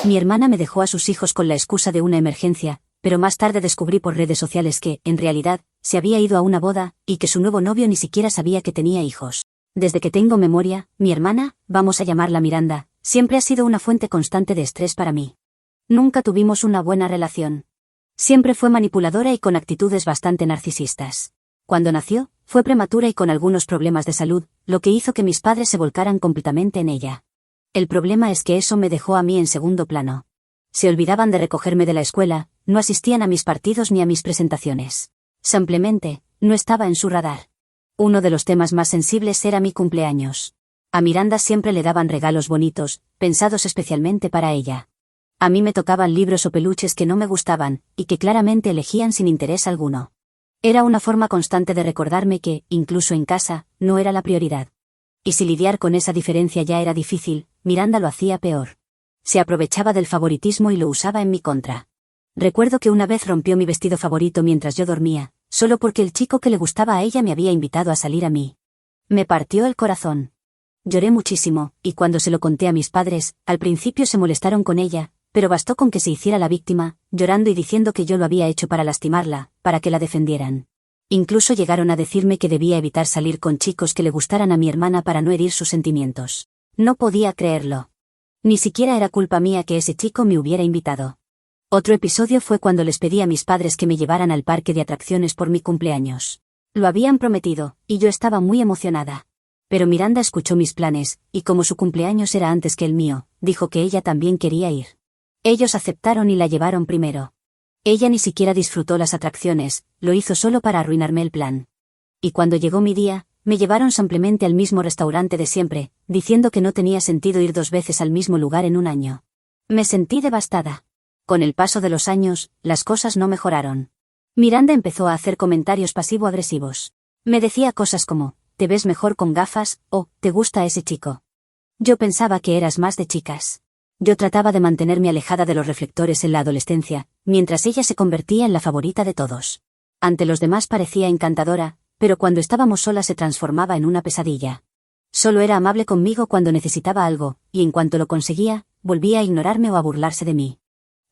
Mi hermana me dejó a sus hijos con la excusa de una emergencia, pero más tarde descubrí por redes sociales que, en realidad, se había ido a una boda, y que su nuevo novio ni siquiera sabía que tenía hijos. Desde que tengo memoria, mi hermana, vamos a llamarla Miranda, siempre ha sido una fuente constante de estrés para mí. Nunca tuvimos una buena relación. Siempre fue manipuladora y con actitudes bastante narcisistas. Cuando nació, fue prematura y con algunos problemas de salud, lo que hizo que mis padres se volcaran completamente en ella. El problema es que eso me dejó a mí en segundo plano. Se olvidaban de recogerme de la escuela, no asistían a mis partidos ni a mis presentaciones. Simplemente, no estaba en su radar. Uno de los temas más sensibles era mi cumpleaños. A Miranda siempre le daban regalos bonitos, pensados especialmente para ella. A mí me tocaban libros o peluches que no me gustaban, y que claramente elegían sin interés alguno. Era una forma constante de recordarme que, incluso en casa, no era la prioridad. Y si lidiar con esa diferencia ya era difícil, Miranda lo hacía peor. Se aprovechaba del favoritismo y lo usaba en mi contra. Recuerdo que una vez rompió mi vestido favorito mientras yo dormía, solo porque el chico que le gustaba a ella me había invitado a salir a mí. Me partió el corazón. Lloré muchísimo, y cuando se lo conté a mis padres, al principio se molestaron con ella, pero bastó con que se hiciera la víctima, llorando y diciendo que yo lo había hecho para lastimarla, para que la defendieran. Incluso llegaron a decirme que debía evitar salir con chicos que le gustaran a mi hermana para no herir sus sentimientos. No podía creerlo. Ni siquiera era culpa mía que ese chico me hubiera invitado. Otro episodio fue cuando les pedí a mis padres que me llevaran al parque de atracciones por mi cumpleaños. Lo habían prometido, y yo estaba muy emocionada. Pero Miranda escuchó mis planes, y como su cumpleaños era antes que el mío, dijo que ella también quería ir. Ellos aceptaron y la llevaron primero. Ella ni siquiera disfrutó las atracciones, lo hizo solo para arruinarme el plan. Y cuando llegó mi día, me llevaron simplemente al mismo restaurante de siempre, diciendo que no tenía sentido ir 2 veces al mismo lugar en un año. Me sentí devastada. Con el paso de los años, las cosas no mejoraron. Miranda empezó a hacer comentarios pasivo-agresivos. Me decía cosas como, «¿Te ves mejor con gafas?» o «¿Te gusta ese chico?». Yo pensaba que eras más de chicas. Yo trataba de mantenerme alejada de los reflectores en la adolescencia, mientras ella se convertía en la favorita de todos. Ante los demás parecía encantadora, pero cuando estábamos solas se transformaba en una pesadilla. Solo era amable conmigo cuando necesitaba algo, y en cuanto lo conseguía, volvía a ignorarme o a burlarse de mí.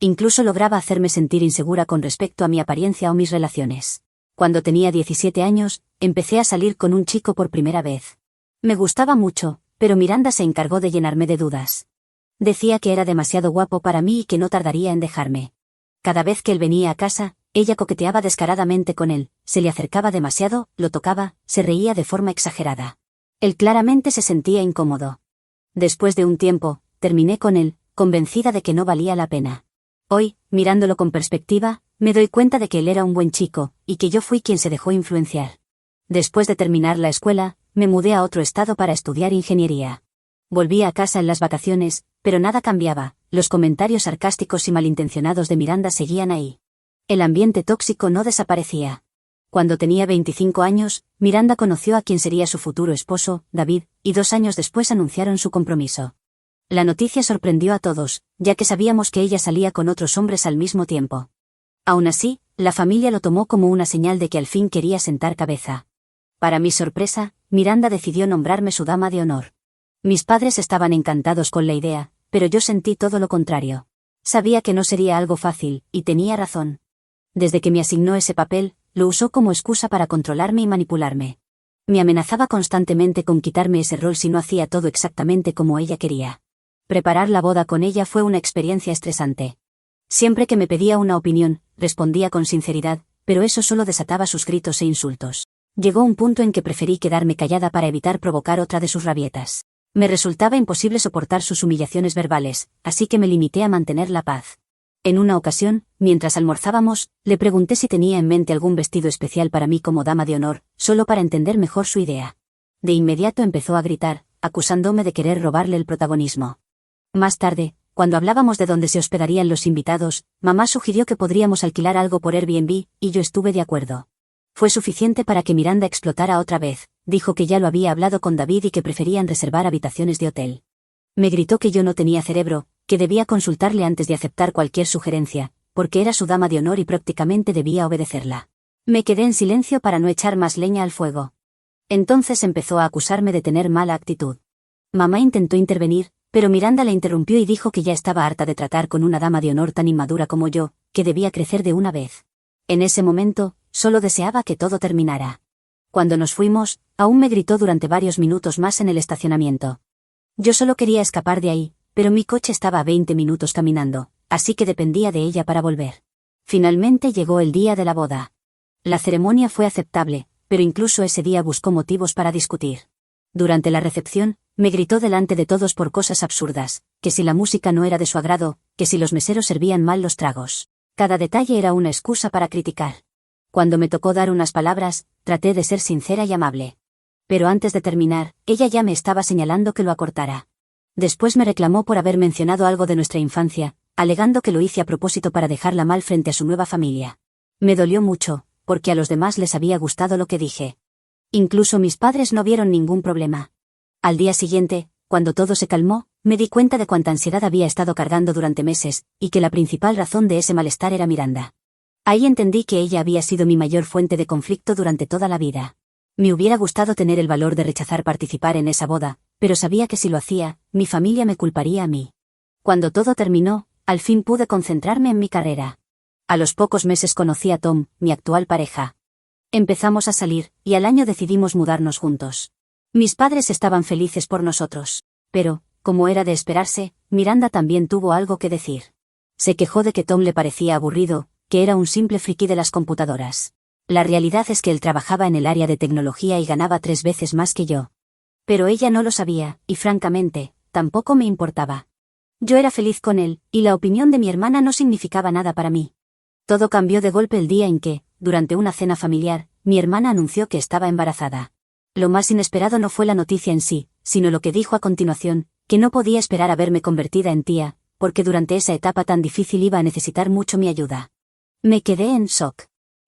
Incluso lograba hacerme sentir insegura con respecto a mi apariencia o mis relaciones. Cuando tenía 17 años, empecé a salir con un chico por primera vez. Me gustaba mucho, pero Miranda se encargó de llenarme de dudas. Decía que era demasiado guapo para mí y que no tardaría en dejarme. Cada vez que él venía a casa, ella coqueteaba descaradamente con él, se le acercaba demasiado, lo tocaba, se reía de forma exagerada. Él claramente se sentía incómodo. Después de un tiempo, terminé con él, convencida de que no valía la pena. Hoy, mirándolo con perspectiva, me doy cuenta de que él era un buen chico, y que yo fui quien se dejó influenciar. Después de terminar la escuela, me mudé a otro estado para estudiar ingeniería. Volví a casa en las vacaciones, pero nada cambiaba, los comentarios sarcásticos y malintencionados de Miranda seguían ahí. El ambiente tóxico no desaparecía. Cuando tenía 25 años, Miranda conoció a quien sería su futuro esposo, David, y 2 años después anunciaron su compromiso. La noticia sorprendió a todos, ya que sabíamos que ella salía con otros hombres al mismo tiempo. Aún así, la familia lo tomó como una señal de que al fin quería sentar cabeza. Para mi sorpresa, Miranda decidió nombrarme su dama de honor. Mis padres estaban encantados con la idea, pero yo sentí todo lo contrario. Sabía que no sería algo fácil, y tenía razón. Desde que me asignó ese papel, lo usó como excusa para controlarme y manipularme. Me amenazaba constantemente con quitarme ese rol si no hacía todo exactamente como ella quería. Preparar la boda con ella fue una experiencia estresante. Siempre que me pedía una opinión, respondía con sinceridad, pero eso solo desataba sus gritos e insultos. Llegó un punto en que preferí quedarme callada para evitar provocar otra de sus rabietas. Me resultaba imposible soportar sus humillaciones verbales, así que me limité a mantener la paz. En una ocasión, mientras almorzábamos, le pregunté si tenía en mente algún vestido especial para mí como dama de honor, solo para entender mejor su idea. De inmediato empezó a gritar, acusándome de querer robarle el protagonismo. Más tarde, cuando hablábamos de dónde se hospedarían los invitados, mamá sugirió que podríamos alquilar algo por Airbnb, y yo estuve de acuerdo. Fue suficiente para que Miranda explotara otra vez, dijo que ya lo había hablado con David y que preferían reservar habitaciones de hotel. Me gritó que yo no tenía cerebro, que debía consultarle antes de aceptar cualquier sugerencia, porque era su dama de honor y prácticamente debía obedecerla. Me quedé en silencio para no echar más leña al fuego. Entonces empezó a acusarme de tener mala actitud. Mamá intentó intervenir, pero Miranda le interrumpió y dijo que ya estaba harta de tratar con una dama de honor tan inmadura como yo, que debía crecer de una vez. En ese momento, solo deseaba que todo terminara. Cuando nos fuimos, aún me gritó durante varios minutos más en el estacionamiento. Yo solo quería escapar de ahí, pero mi coche estaba a 20 minutos caminando, así que dependía de ella para volver. Finalmente llegó el día de la boda. La ceremonia fue aceptable, pero incluso ese día buscó motivos para discutir. Durante la recepción, me gritó delante de todos por cosas absurdas, que si la música no era de su agrado, que si los meseros servían mal los tragos. Cada detalle era una excusa para criticar. Cuando me tocó dar unas palabras, traté de ser sincera y amable. Pero antes de terminar, ella ya me estaba señalando que lo acortara. Después me reclamó por haber mencionado algo de nuestra infancia, alegando que lo hice a propósito para dejarla mal frente a su nueva familia. Me dolió mucho, porque a los demás les había gustado lo que dije. Incluso mis padres no vieron ningún problema. Al día siguiente, cuando todo se calmó, me di cuenta de cuánta ansiedad había estado cargando durante meses, y que la principal razón de ese malestar era Miranda. Ahí entendí que ella había sido mi mayor fuente de conflicto durante toda la vida. Me hubiera gustado tener el valor de rechazar participar en esa boda, pero sabía que si lo hacía, mi familia me culparía a mí. Cuando todo terminó, al fin pude concentrarme en mi carrera. A los pocos meses conocí a Tom, mi actual pareja. Empezamos a salir, y al año decidimos mudarnos juntos. Mis padres estaban felices por nosotros. Pero, como era de esperarse, Miranda también tuvo algo que decir. Se quejó de que Tom le parecía aburrido, que era un simple friki de las computadoras. La realidad es que él trabajaba en el área de tecnología y ganaba 3 veces más que yo. Pero ella no lo sabía, y francamente, tampoco me importaba. Yo era feliz con él, y la opinión de mi hermana no significaba nada para mí. Todo cambió de golpe el día en que, durante una cena familiar, mi hermana anunció que estaba embarazada. Lo más inesperado no fue la noticia en sí, sino lo que dijo a continuación, que no podía esperar a verme convertida en tía, porque durante esa etapa tan difícil iba a necesitar mucho mi ayuda. Me quedé en shock.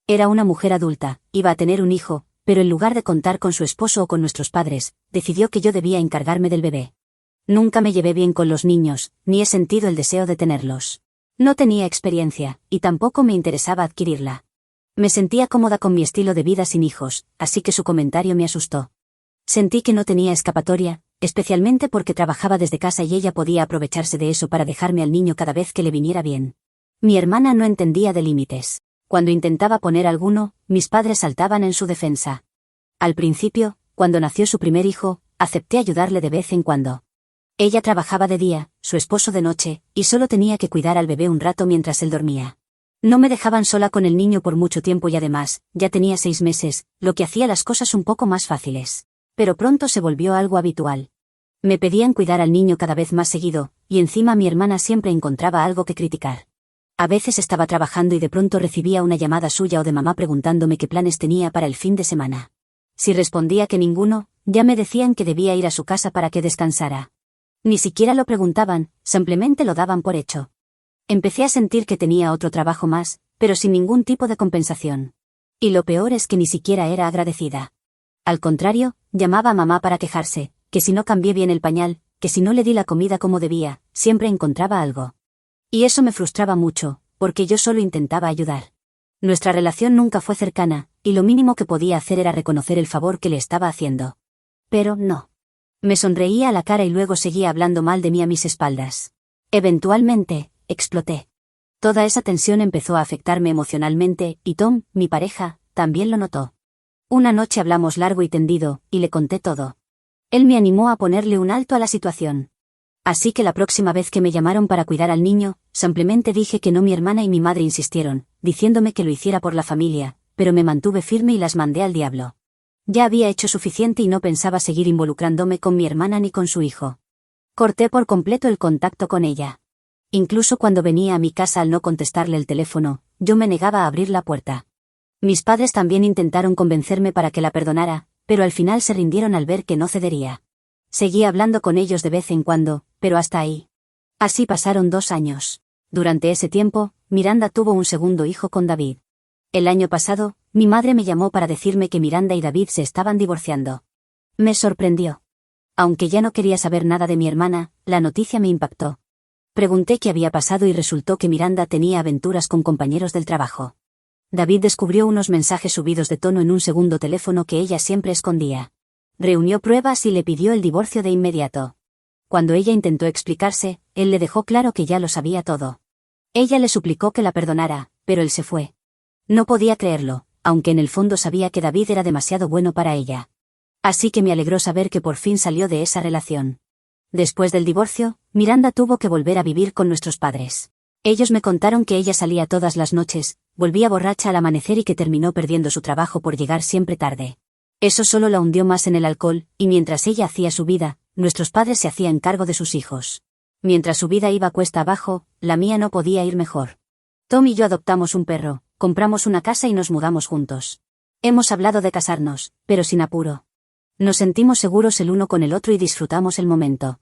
Era una mujer adulta, iba a tener un hijo, pero en lugar de contar con su esposo o con nuestros padres, decidió que yo debía encargarme del bebé. Nunca me llevé bien con los niños, ni he sentido el deseo de tenerlos. No tenía experiencia, y tampoco me interesaba adquirirla. Me sentía cómoda con mi estilo de vida sin hijos, así que su comentario me asustó. Sentí que no tenía escapatoria, especialmente porque trabajaba desde casa y ella podía aprovecharse de eso para dejarme al niño cada vez que le viniera bien. Mi hermana no entendía de límites. Cuando intentaba poner alguno, mis padres saltaban en su defensa. Al principio, cuando nació su primer hijo, acepté ayudarle de vez en cuando. Ella trabajaba de día, su esposo de noche, y solo tenía que cuidar al bebé un rato mientras él dormía. No me dejaban sola con el niño por mucho tiempo y además, ya tenía 6 meses, lo que hacía las cosas un poco más fáciles. Pero pronto se volvió algo habitual. Me pedían cuidar al niño cada vez más seguido, y encima mi hermana siempre encontraba algo que criticar. A veces estaba trabajando y de pronto recibía una llamada suya o de mamá preguntándome qué planes tenía para el fin de semana. Si respondía que ninguno, ya me decían que debía ir a su casa para que descansara. Ni siquiera lo preguntaban, simplemente lo daban por hecho. Empecé a sentir que tenía otro trabajo más, pero sin ningún tipo de compensación. Y lo peor es que ni siquiera era agradecida. Al contrario, llamaba a mamá para quejarse, que si no cambié bien el pañal, que si no le di la comida como debía, siempre encontraba algo. Y eso me frustraba mucho, porque yo solo intentaba ayudar. Nuestra relación nunca fue cercana, y lo mínimo que podía hacer era reconocer el favor que le estaba haciendo. Pero no. Me sonreía a la cara y luego seguía hablando mal de mí a mis espaldas. Eventualmente, exploté. Toda esa tensión empezó a afectarme emocionalmente, y Tom, mi pareja, también lo notó. Una noche hablamos largo y tendido, y le conté todo. Él me animó a ponerle un alto a la situación. Así que la próxima vez que me llamaron para cuidar al niño, simplemente dije que no. Mi hermana y mi madre insistieron, diciéndome que lo hiciera por la familia, pero me mantuve firme y las mandé al diablo. Ya había hecho suficiente y no pensaba seguir involucrándome con mi hermana ni con su hijo. Corté por completo el contacto con ella. Incluso cuando venía a mi casa al no contestarle el teléfono, yo me negaba a abrir la puerta. Mis padres también intentaron convencerme para que la perdonara, pero al final se rindieron al ver que no cedería. Seguí hablando con ellos de vez en cuando, pero hasta ahí. Así pasaron 2 años. Durante ese tiempo, Miranda tuvo un segundo hijo con David. El año pasado, mi madre me llamó para decirme que Miranda y David se estaban divorciando. Me sorprendió. Aunque ya no quería saber nada de mi hermana, la noticia me impactó. Pregunté qué había pasado y resultó que Miranda tenía aventuras con compañeros del trabajo. David descubrió unos mensajes subidos de tono en un segundo teléfono que ella siempre escondía. Reunió pruebas y le pidió el divorcio de inmediato. Cuando ella intentó explicarse, él le dejó claro que ya lo sabía todo. Ella le suplicó que la perdonara, pero él se fue. No podía creerlo, aunque en el fondo sabía que David era demasiado bueno para ella. Así que me alegró saber que por fin salió de esa relación. Después del divorcio, Miranda tuvo que volver a vivir con nuestros padres. Ellos me contaron que ella salía todas las noches, volvía borracha al amanecer y que terminó perdiendo su trabajo por llegar siempre tarde. Eso solo la hundió más en el alcohol, y mientras ella hacía su vida, nuestros padres se hacían cargo de sus hijos. Mientras su vida iba cuesta abajo, la mía no podía ir mejor. Tom y yo adoptamos un perro, compramos una casa y nos mudamos juntos. Hemos hablado de casarnos, pero sin apuro. Nos sentimos seguros el uno con el otro y disfrutamos el momento.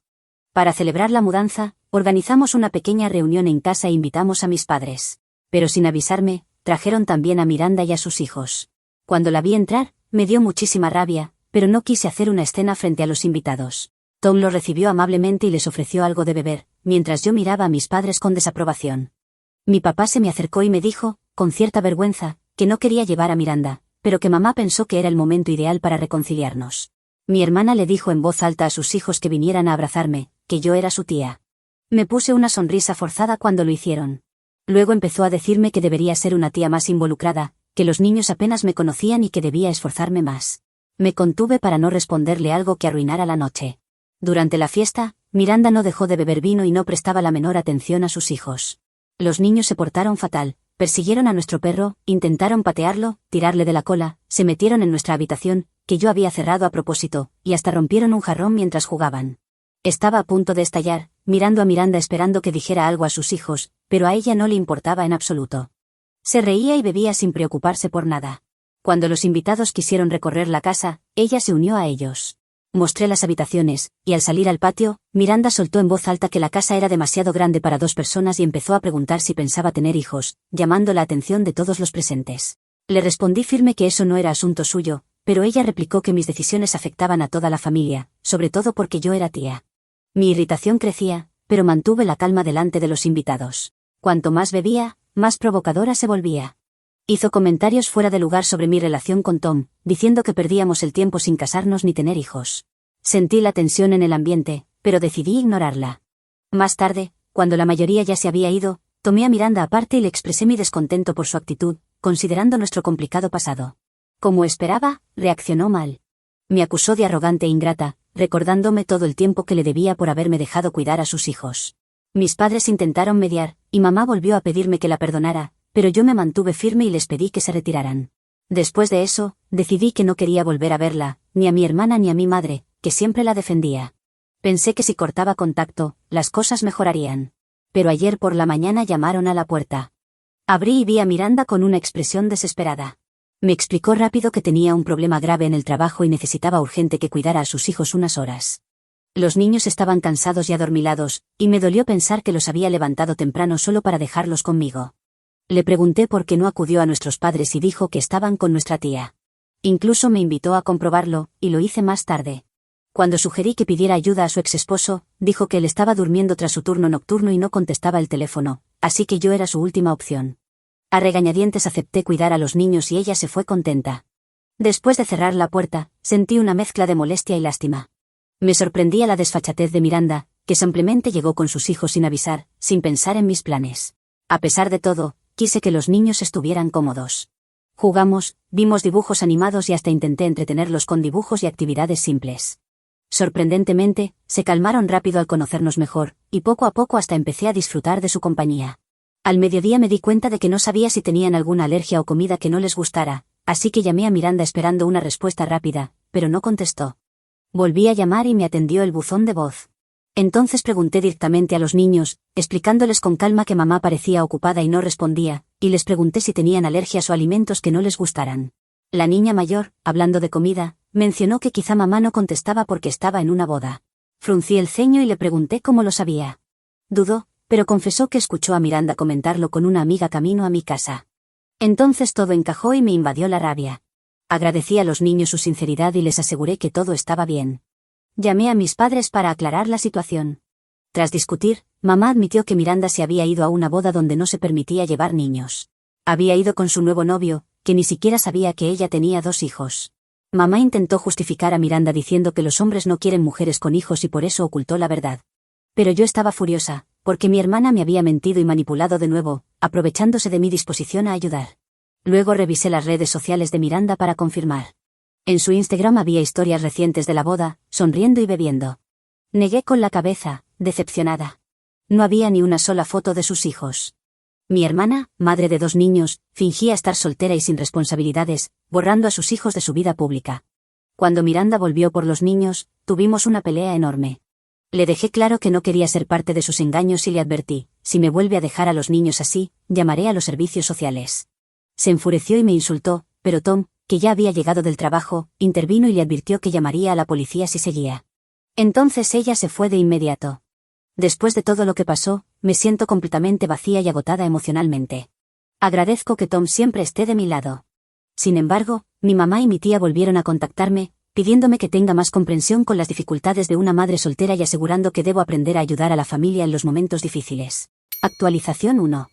Para celebrar la mudanza, organizamos una pequeña reunión en casa e invitamos a mis padres. Pero sin avisarme, trajeron también a Miranda y a sus hijos. Cuando la vi entrar, me dio muchísima rabia, pero no quise hacer una escena frente a los invitados. Tom lo recibió amablemente y les ofreció algo de beber, mientras yo miraba a mis padres con desaprobación. Mi papá se me acercó y me dijo, con cierta vergüenza, que no quería llevar a Miranda, pero que mamá pensó que era el momento ideal para reconciliarnos. Mi hermana le dijo en voz alta a sus hijos que vinieran a abrazarme, que yo era su tía. Me puse una sonrisa forzada cuando lo hicieron. Luego empezó a decirme que debería ser una tía más involucrada, que los niños apenas me conocían y que debía esforzarme más. Me contuve para no responderle algo que arruinara la noche. Durante la fiesta, Miranda no dejó de beber vino y no prestaba la menor atención a sus hijos. Los niños se portaron fatal, persiguieron a nuestro perro, intentaron patearlo, tirarle de la cola, se metieron en nuestra habitación, que yo había cerrado a propósito, y hasta rompieron un jarrón mientras jugaban. Estaba a punto de estallar, mirando a Miranda esperando que dijera algo a sus hijos, pero a ella no le importaba en absoluto. Se reía y bebía sin preocuparse por nada. Cuando los invitados quisieron recorrer la casa, ella se unió a ellos. Mostré las habitaciones, y al salir al patio, Miranda soltó en voz alta que la casa era demasiado grande para 2 personas y empezó a preguntar si pensaba tener hijos, llamando la atención de todos los presentes. Le respondí firme que eso no era asunto suyo, pero ella replicó que mis decisiones afectaban a toda la familia, sobre todo porque yo era tía. Mi irritación crecía, pero mantuve la calma delante de los invitados. Cuanto más bebía, más provocadora se volvía. Hizo comentarios fuera de lugar sobre mi relación con Tom, diciendo que perdíamos el tiempo sin casarnos ni tener hijos. Sentí la tensión en el ambiente, pero decidí ignorarla. Más tarde, cuando la mayoría ya se había ido, tomé a Miranda aparte y le expresé mi descontento por su actitud, considerando nuestro complicado pasado. Como esperaba, reaccionó mal. Me acusó de arrogante e ingrata, recordándome todo el tiempo que le debía por haberme dejado cuidar a sus hijos. Mis padres intentaron mediar, y mamá volvió a pedirme que la perdonara, pero yo me mantuve firme y les pedí que se retiraran. Después de eso, decidí que no quería volver a verla, ni a mi hermana ni a mi madre, que siempre la defendía. Pensé que si cortaba contacto, las cosas mejorarían. Pero ayer por la mañana llamaron a la puerta. Abrí y vi a Miranda con una expresión desesperada. Me explicó rápido que tenía un problema grave en el trabajo y necesitaba urgente que cuidara a sus hijos unas horas. Los niños estaban cansados y adormilados, y me dolió pensar que los había levantado temprano solo para dejarlos conmigo. Le pregunté por qué no acudió a nuestros padres y dijo que estaban con nuestra tía. Incluso me invitó a comprobarlo, y lo hice más tarde. Cuando sugerí que pidiera ayuda a su exesposo, dijo que él estaba durmiendo tras su turno nocturno y no contestaba el teléfono, así que yo era su última opción. A regañadientes acepté cuidar a los niños y ella se fue contenta. Después de cerrar la puerta, sentí una mezcla de molestia y lástima. Me sorprendía la desfachatez de Miranda, que simplemente llegó con sus hijos sin avisar, sin pensar en mis planes. A pesar de todo, quise que los niños estuvieran cómodos. Jugamos, vimos dibujos animados y hasta intenté entretenerlos con dibujos y actividades simples. Sorprendentemente, se calmaron rápido al conocernos mejor, y poco a poco hasta empecé a disfrutar de su compañía. Al mediodía me di cuenta de que no sabía si tenían alguna alergia o comida que no les gustara, así que llamé a Miranda esperando una respuesta rápida, pero no contestó. Volví a llamar y me atendió el buzón de voz. Entonces pregunté directamente a los niños, explicándoles con calma que mamá parecía ocupada y no respondía, y les pregunté si tenían alergias o alimentos que no les gustaran. La niña mayor, hablando de comida, mencionó que quizá mamá no contestaba porque estaba en una boda. Fruncí el ceño y le pregunté cómo lo sabía. Dudó, pero confesó que escuchó a Miranda comentarlo con una amiga camino a mi casa. Entonces todo encajó y me invadió la rabia. Agradecí a los niños su sinceridad y les aseguré que todo estaba bien. Llamé a mis padres para aclarar la situación. Tras discutir, mamá admitió que Miranda se había ido a una boda donde no se permitía llevar niños. Había ido con su nuevo novio, que ni siquiera sabía que ella tenía 2 hijos. Mamá intentó justificar a Miranda diciendo que los hombres no quieren mujeres con hijos y por eso ocultó la verdad. Pero yo estaba furiosa, porque mi hermana me había mentido y manipulado de nuevo, aprovechándose de mi disposición a ayudar. Luego revisé las redes sociales de Miranda para confirmar. En su Instagram había historias recientes de la boda, sonriendo y bebiendo. Negué con la cabeza, decepcionada. No había ni una sola foto de sus hijos. Mi hermana, madre de 2 niños, fingía estar soltera y sin responsabilidades, borrando a sus hijos de su vida pública. Cuando Miranda volvió por los niños, tuvimos una pelea enorme. Le dejé claro que no quería ser parte de sus engaños y le advertí, si me vuelve a dejar a los niños así, llamaré a los servicios sociales. Se enfureció y me insultó, pero Tom, que ya había llegado del trabajo, intervino y le advirtió que llamaría a la policía si seguía. Entonces ella se fue de inmediato. Después de todo lo que pasó, me siento completamente vacía y agotada emocionalmente. Agradezco que Tom siempre esté de mi lado. Sin embargo, mi mamá y mi tía volvieron a contactarme, pidiéndome que tenga más comprensión con las dificultades de una madre soltera y asegurando que debo aprender a ayudar a la familia en los momentos difíciles. Actualización 1.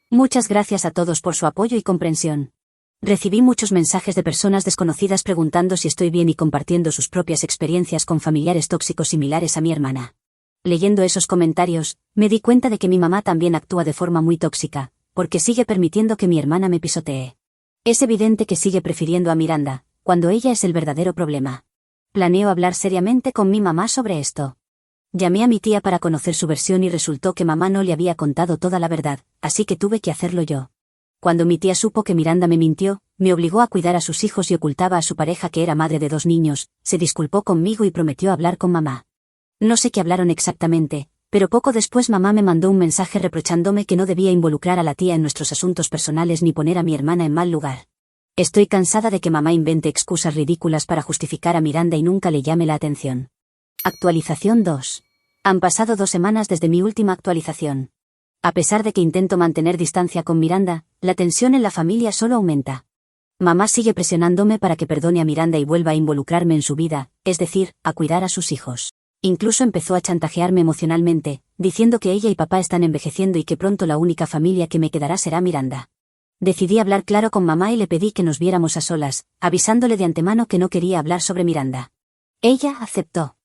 Muchas gracias a todos por su apoyo y comprensión. Recibí muchos mensajes de personas desconocidas preguntando si estoy bien y compartiendo sus propias experiencias con familiares tóxicos similares a mi hermana. Leyendo esos comentarios, me di cuenta de que mi mamá también actúa de forma muy tóxica, porque sigue permitiendo que mi hermana me pisotee. Es evidente que sigue prefiriendo a Miranda, cuando ella es el verdadero problema. Planeo hablar seriamente con mi mamá sobre esto. Llamé a mi tía para conocer su versión y resultó que mamá no le había contado toda la verdad, así que tuve que hacerlo yo. Cuando mi tía supo que Miranda me mintió, me obligó a cuidar a sus hijos y ocultaba a su pareja que era madre de 2 niños, se disculpó conmigo y prometió hablar con mamá. No sé qué hablaron exactamente, pero poco después mamá me mandó un mensaje reprochándome que no debía involucrar a la tía en nuestros asuntos personales ni poner a mi hermana en mal lugar. Estoy cansada de que mamá invente excusas ridículas para justificar a Miranda y nunca le llame la atención. Actualización 2. Han pasado 2 semanas desde mi última actualización. A pesar de que intento mantener distancia con Miranda, la tensión en la familia solo aumenta. Mamá sigue presionándome para que perdone a Miranda y vuelva a involucrarme en su vida, es decir, a cuidar a sus hijos. Incluso empezó a chantajearme emocionalmente, diciendo que ella y papá están envejeciendo y que pronto la única familia que me quedará será Miranda. Decidí hablar claro con mamá y le pedí que nos viéramos a solas, avisándole de antemano que no quería hablar sobre Miranda. Ella aceptó.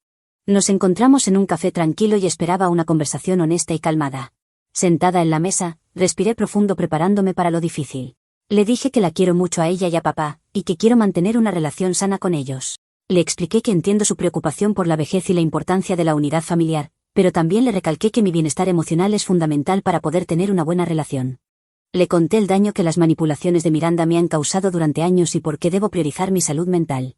Nos encontramos en un café tranquilo y esperaba una conversación honesta y calmada. Sentada en la mesa, respiré profundo preparándome para lo difícil. Le dije que la quiero mucho a ella y a papá, y que quiero mantener una relación sana con ellos. Le expliqué que entiendo su preocupación por la vejez y la importancia de la unidad familiar, pero también le recalqué que mi bienestar emocional es fundamental para poder tener una buena relación. Le conté el daño que las manipulaciones de Miranda me han causado durante años y por qué debo priorizar mi salud mental.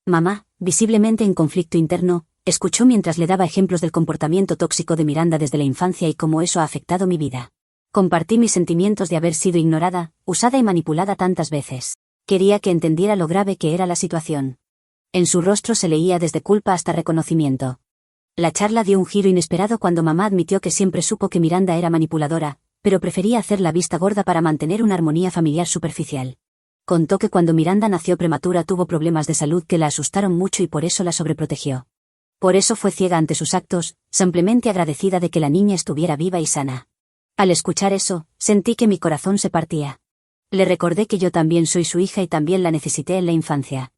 Mamá, visiblemente en conflicto interno, escuchó mientras le daba ejemplos del comportamiento tóxico de Miranda desde la infancia y cómo eso ha afectado mi vida. Compartí mis sentimientos de haber sido ignorada, usada y manipulada tantas veces. Quería que entendiera lo grave que era la situación. En su rostro se leía desde culpa hasta reconocimiento. La charla dio un giro inesperado cuando mamá admitió que siempre supo que Miranda era manipuladora, pero prefería hacer la vista gorda para mantener una armonía familiar superficial. Contó que cuando Miranda nació prematura tuvo problemas de salud que la asustaron mucho y por eso la sobreprotegió. Por eso fue ciega ante sus actos, simplemente agradecida de que la niña estuviera viva y sana. Al escuchar eso, sentí que mi corazón se partía. Le recordé que yo también soy su hija y también la necesité en la infancia.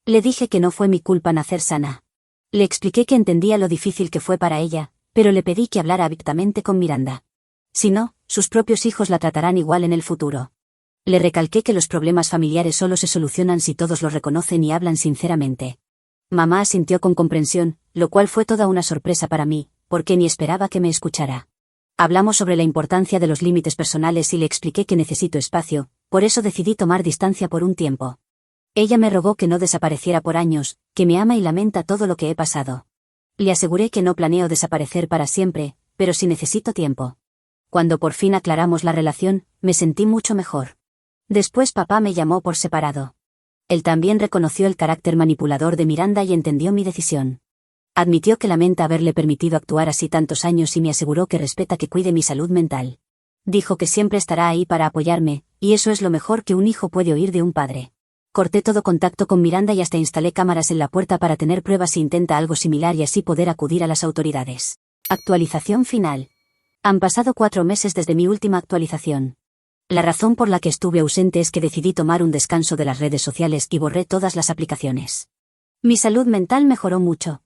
Le dije que no fue mi culpa nacer sana. Le expliqué que entendía lo difícil que fue para ella, pero le pedí que hablara abiertamente con Miranda. Si no, sus propios hijos la tratarán igual en el futuro. Le recalqué que los problemas familiares solo se solucionan si todos los reconocen y hablan sinceramente. Mamá asintió con comprensión, lo cual fue toda una sorpresa para mí, porque ni esperaba que me escuchara. Hablamos sobre la importancia de los límites personales y le expliqué que necesito espacio, por eso decidí tomar distancia por un tiempo. Ella me rogó que no desapareciera por años, que me ama y lamenta todo lo que he pasado. Le aseguré que no planeo desaparecer para siempre, pero sí necesito tiempo. Cuando por fin aclaramos la relación, me sentí mucho mejor. Después papá me llamó por separado. Él también reconoció el carácter manipulador de Miranda y entendió mi decisión. Admitió que lamenta haberle permitido actuar así tantos años y me aseguró que respeta que cuide mi salud mental. Dijo que siempre estará ahí para apoyarme, y eso es lo mejor que un hijo puede oír de un padre. Corté todo contacto con Miranda y hasta instalé cámaras en la puerta para tener pruebas si intenta algo similar y así poder acudir a las autoridades. Actualización final. Han pasado 4 meses desde mi última actualización. La razón por la que estuve ausente es que decidí tomar un descanso de las redes sociales y borré todas las aplicaciones. Mi salud mental mejoró mucho.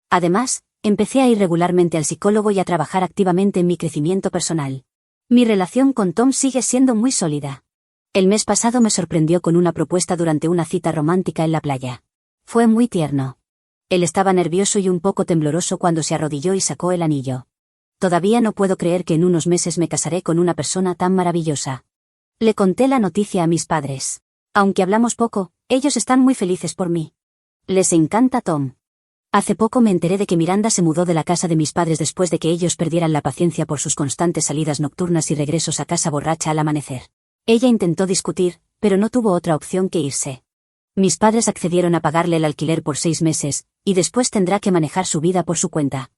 Además, empecé a ir regularmente al psicólogo y a trabajar activamente en mi crecimiento personal. Mi relación con Tom sigue siendo muy sólida. El mes pasado me sorprendió con una propuesta durante una cita romántica en la playa. Fue muy tierno. Él estaba nervioso y un poco tembloroso cuando se arrodilló y sacó el anillo. Todavía no puedo creer que en unos meses me casaré con una persona tan maravillosa. Le conté la noticia a mis padres. Aunque hablamos poco, ellos están muy felices por mí. Les encanta Tom. Hace poco me enteré de que Miranda se mudó de la casa de mis padres después de que ellos perdieran la paciencia por sus constantes salidas nocturnas y regresos a casa borracha al amanecer. Ella intentó discutir, pero no tuvo otra opción que irse. Mis padres accedieron a pagarle el alquiler por 6 meses, y después tendrá que manejar su vida por su cuenta.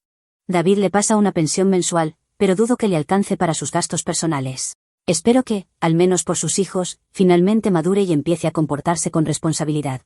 David le pasa una pensión mensual, pero dudo que le alcance para sus gastos personales. Espero que, al menos por sus hijos, finalmente madure y empiece a comportarse con responsabilidad.